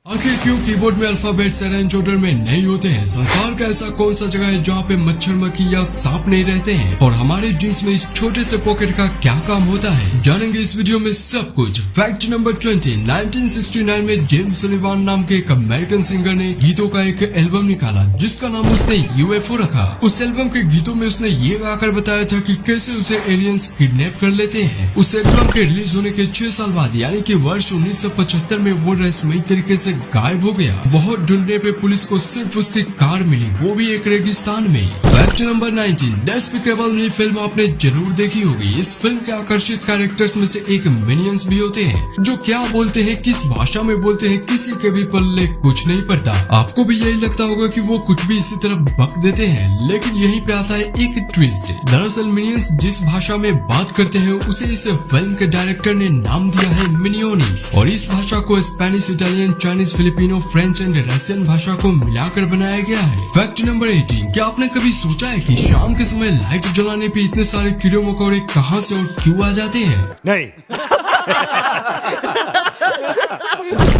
आखिर क्यों कीबोर्ड में अल्फाबेट्स अरेंज ऑर्डर में नहीं होते हैं? संसार का ऐसा कौन सा जगह है जहाँ पे मच्छर मक्खी या सांप नहीं रहते हैं? और हमारे जींस में इस छोटे से पॉकेट का क्या काम होता है? जानेंगे इस वीडियो में सब कुछ। Fact number 20। 1969 में जेम्स सुलिवान नाम के एक अमेरिकन सिंगर ने गीतों का एक एल्बम निकाला जिसका नाम उसने यूएफओ रखा। उस एल्बम के गीतों में उसने ये गाकर बताया था कि कैसे उसे एलियंस किडनैप कर लेते हैं। उस एल्बम के रिलीज होने के 6 साल बाद यानी कि वर्ष 1975 में वो रहस्यमयी तरीके से गायब हो गया। बहुत ढूंढने पे पुलिस को सिर्फ उसकी कार मिली, वो भी एक रेगिस्तान में। Fact number 19। डेस्पिकेबल मी फिल्म आपने जरूर देखी होगी। इस फिल्म के आकर्षित कैरेक्टर्स में से एक मिनियंस भी होते हैं जो क्या बोलते हैं, किस भाषा में बोलते हैं, किसी के भी पल्ले कुछ नहीं पड़ता। आपको भी यही लगता होगा कि वो कुछ भी इसी तरह बक देते हैं, लेकिन यहीं पे आता है एक ट्विस्ट। दरअसल मिनियंस जिस भाषा में बात करते हैं उसे इस फिल्म के डायरेक्टर ने नाम दिया है मिनियोनिस, और इस भाषा को Spanish, Italian, Chinese, Filipino, French and Russian भाषा को मिलाकर बनाया गया है। Fact number 18। क्या आपने कभी सोचा है कि शाम के समय लाइट जलाने पे इतने सारे कीड़े मकोड़े कहां से और क्यों आ जाते हैं? नहीं।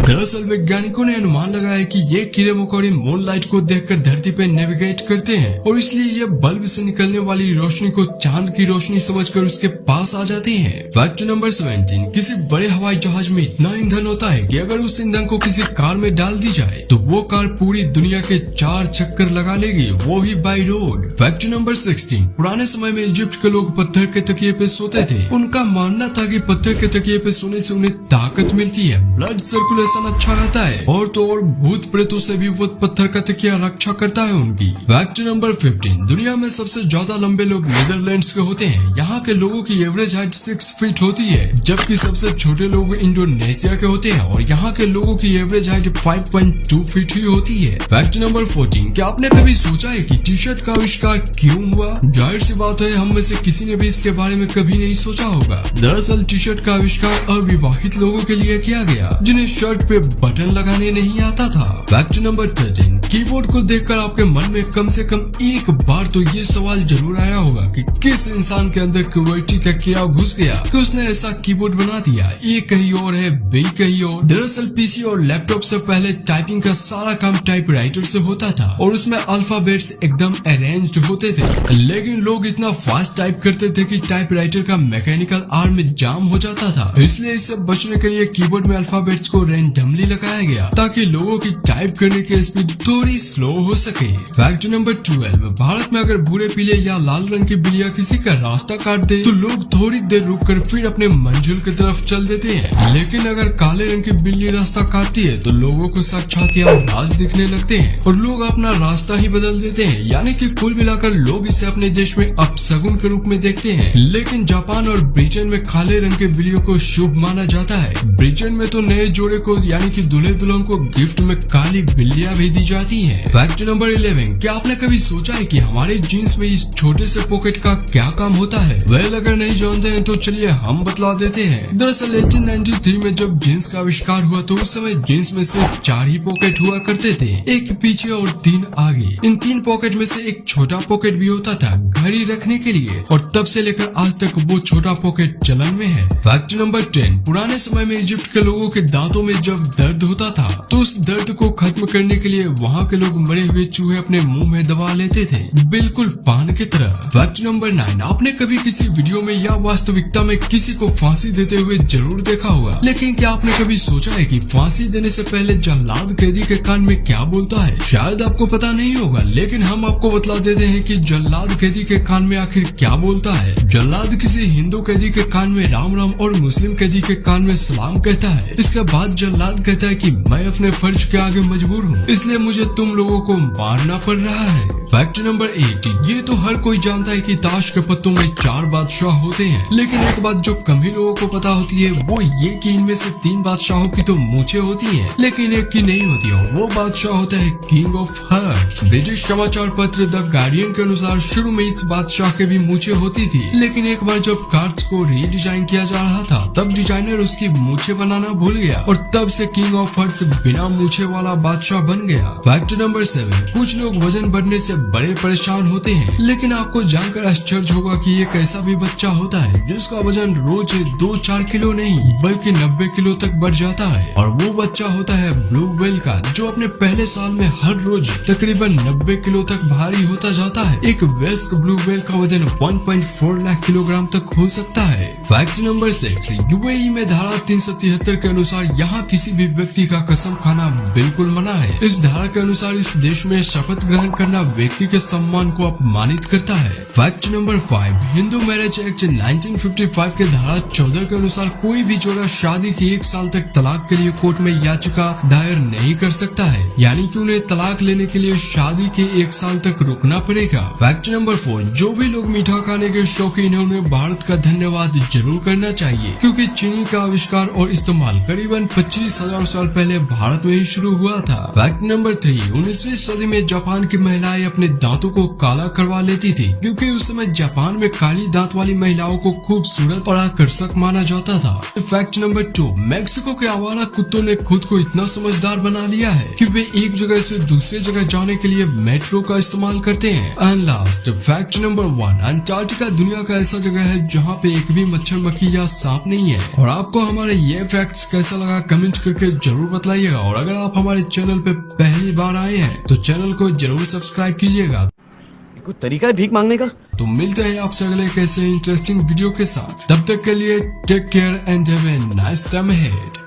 दरअसल वैज्ञानिकों ने अनुमान लगाया कि ये कीड़े मकोड़े मून लाइट को देखकर धरती पे नेविगेट करते हैं और इसलिए ये बल्ब से निकलने वाली रोशनी को चांद की रोशनी समझकर उसके पास आ जाती हैं। Fact number 17। किसी बड़े हवाई जहाज में इतना ईंधन होता है कि अगर उस ईंधन को किसी कार में डाल दी जाए तो वो कार पूरी दुनिया के 4 चक्कर लगा लेगी, वो भी बाई रोड। Fact number 16। पुराने समय में इजिप्ट के लोग पत्थर के तकिए पे सोते थे। उनका मानना था कि पत्थर के तकिए पे सोने से उन्हें ताकत मिलती है, ब्लड सर्कुलेशन अच्छा रहता है और तो और भूत प्रेतों से भी वो पत्थर का तकिया रक्षा करता है उनकी। Fact number 15। दुनिया में सबसे ज्यादा लंबे लोग नीदरलैंड्स के होते हैं। यहाँ के लोगों की एवरेज हाइट 6 फीट होती है, जबकि सबसे छोटे लोग इंडोनेशिया के होते हैं और यहाँ के लोगों की एवरेज हाइट 5.2 फीट ही होती है। Fact number 14। क्या आपने कभी सोचा है कि टी शर्ट का आविष्कार क्यों हुआ? जाहिर सी बात है, हम में से किसी ने भी इसके बारे में कभी नहीं सोचा होगा। दरअसल टी शर्ट का आविष्कार अविवाहित लोगों के लिए किया गया जिन्हें शर्ट पे बटन लगाने नहीं आता था। Fact number 13। कीबोर्ड को देखकर आपके मन में कम से कम एक बार तो ये सवाल जरूर आया होगा कि किस इंसान के अंदर क्यूबर्टी का कीड़ा घुस गया कि उसने ऐसा कीबोर्ड बना दिया। ए कहीं और है, बी कहीं और। दरअसल पीसी और लैपटॉप से पहले टाइपिंग का सारा काम टाइपराइटर से होता था और उसमें अल्फाबेट्स एकदम अरेंज्ड होते थे, लेकिन लोग इतना फास्ट टाइप करते थे कि टाइपराइटर का मैकेनिकल आर्म जाम हो जाता था। इसलिए इससे बचने के लिए कीबोर्ड में अल्फाबेट्स को रैंडमली लगाया गया ताकि लोगों की टाइप करने की स्पीड थोड़ी स्लो हो सके। Fact number 12। भारत में अगर भूरे, पीले या लाल रंग की बिल्लियां किसी का रास्ता काट दे तो लोग थोड़ी देर रुककर फिर अपने मंजिल की तरफ चल देते हैं, लेकिन अगर काले रंग की बिल्ली रास्ता काटती है तो लोगों को साक्षात राज दिखने लगते हैं और लोग अपना रास्ता ही बदल देते हैं। यानी कि कुल मिलाकर लोग इसे अपने देश में अपशगुन के रूप में देखते हैं, लेकिन जापान और ब्रिटेन में काले रंग के बिल्लियों को शुभ माना जाता है। ब्रिटेन में तो नए जोड़े को यानी कि दूल्हे दुल्हन को गिफ्ट में काली बिल्लियां भी दी जाती हैं। Fact number 11। क्या आपने कभी सोचा है कि हमारे जीन्स में इस छोटे से पॉकेट का क्या काम होता है? वेल, अगर नहीं जानते हैं तो चलिए हम बतला देते हैं। दरअसल 1893 में जब जीन्स का आविष्कार हुआ तो उस समय जीन्स में सिर्फ 4 ही पॉकेट हुआ करते थे, एक पीछे और 3 आगे। इन 3 पॉकेट में से एक छोटा पॉकेट भी होता था घड़ी रखने के लिए, और तब से लेकर आज तक वो छोटा पॉकेट चलन में है। Fact number 10। पुराने समय में इजिप्ट के लोगों के दांतों में जब दर्द होता था तो उस दर्द को खत्म करने के लिए वहाँ के लोग मरे हुए चूहे अपने मुंह में दबा लेते थे, बिल्कुल पान की तरह। Fact number 9। आपने कभी किसी वीडियो में या वास्तविकता में किसी को फांसी देते हुए जरूर देखा होगा, लेकिन क्या आपने कभी सोचा है कि फांसी देने से पहले जल्लाद कैदी के कान में क्या बोलता है? शायद आपको पता नहीं होगा, लेकिन हम आपको बतला देते हैं कि जल्लाद कैदी के कान में आखिर क्या बोलता है। जल्लाद किसी हिंदू कैदी के कान में राम राम और मुस्लिम कैदी के कान में सलाम कहता है। इसके बाद जल्लाद कहता है कि मैं अपने फर्ज के आगे मजबूर हूँ, इसलिए मुझे तुम लोगों को मारना पड़ रहा है। Fact number 8। ये तो हर कोई जानता है कि ताश के पत्तों में 4 बादशाह होते हैं, लेकिन एक बात जो कम ही लोगों को पता होती है वो ये कि इनमें से 3 बादशाहों की तो मूछें होती हैं, लेकिन एक की नहीं होती है। वो बादशाह होता है किंग ऑफ हार्ट्स। ब्रिटिश समाचार पत्र द गार्डियन के अनुसार शुरू में इस बादशाह के भी मूछें होती होती थी। लेकिन एक बार जब कार्ड्स को रीडिजाइन किया जा रहा था तब डिजाइनर उसकी मूछें बनाना भूल गया और तब से किंग ऑफ हर्ट्स बिना मूछे वाला बादशाह बन गया। फैक्ट नंबर 7, कुछ लोग वजन बढ़ने से बड़े परेशान होते हैं, लेकिन आपको जानकर आश्चर्य होगा कि एक ऐसा भी बच्चा होता है जिसका वजन रोज 2-4 किलो नहीं बल्कि 90 किलो तक बढ़ जाता है। और वो बच्चा होता है ब्लू व्हेल का, जो अपने पहले साल में हर रोज तकरीबन 90 किलो तक भारी होता जाता है। एक वयस्क ब्लू व्हेल का वजन 1.4 लाख किलोग्राम तक हो सकता है। फैक्ट नंबर 6, यूएई में धारा 373 के अनुसार यहाँ किसी भी व्यक्ति का कसम खाना बिल्कुल मना है। इस धारा के अनुसार इस देश में शपथ ग्रहण करना व्यक्ति के सम्मान को अपमानित करता है। Fact number 5, Hindu marriage act 1955 के धारा 14 के अनुसार कोई भी जोड़ा शादी के 1 साल तक तलाक के लिए कोर्ट में याचिका दायर नहीं कर सकता है, यानी कि उन्हें तलाक लेने के लिए शादी के 1 साल तक रुकना पड़ेगा। फैक्ट नंबर 4, जो भी लोग मीठा खाने के शौकीन है उन्हें भारत का धन्यवाद जरूर करना चाहिए, क्योंकि चीनी का आविष्कार और इस्तेमाल करीबन 25,000 साल पहले भारत में ही शुरू हुआ था। फैक्ट नंबर 3, 19वीं सदी में जापान की महिलाएं अपने दांतों को काला करवा लेती थी, क्योंकि उस समय जापान में काली दांत वाली महिलाओं को खूबसूरत और आकर्षक माना जाता था। फैक्ट नंबर 2, मैक्सिको के आवारा कुत्तों ने खुद को इतना समझदार बना लिया है कि वे एक जगह से दूसरी जगह जाने के लिए मेट्रो का इस्तेमाल करते हैं। And last fact number 1, Antarctica दुनिया का ऐसा जगह है जहाँ पे एक भी मच्छर मक्खी या सांप नहीं है। और आपको हमारे ये फैक्ट्स कैसा लगा कमेंट करके जरूर बताइएगा। और अगर आप हमारे चैनल पे पहली बार आए हैं तो चैनल को जरूर सब्सक्राइब कीजिएगा। कोई तरीका है भीख मांगने का? तो मिलते हैं आपसे अगले एक ऐसे इंटरेस्टिंग वीडियो के साथ। तब तक के लिए take care and have a nice time ahead.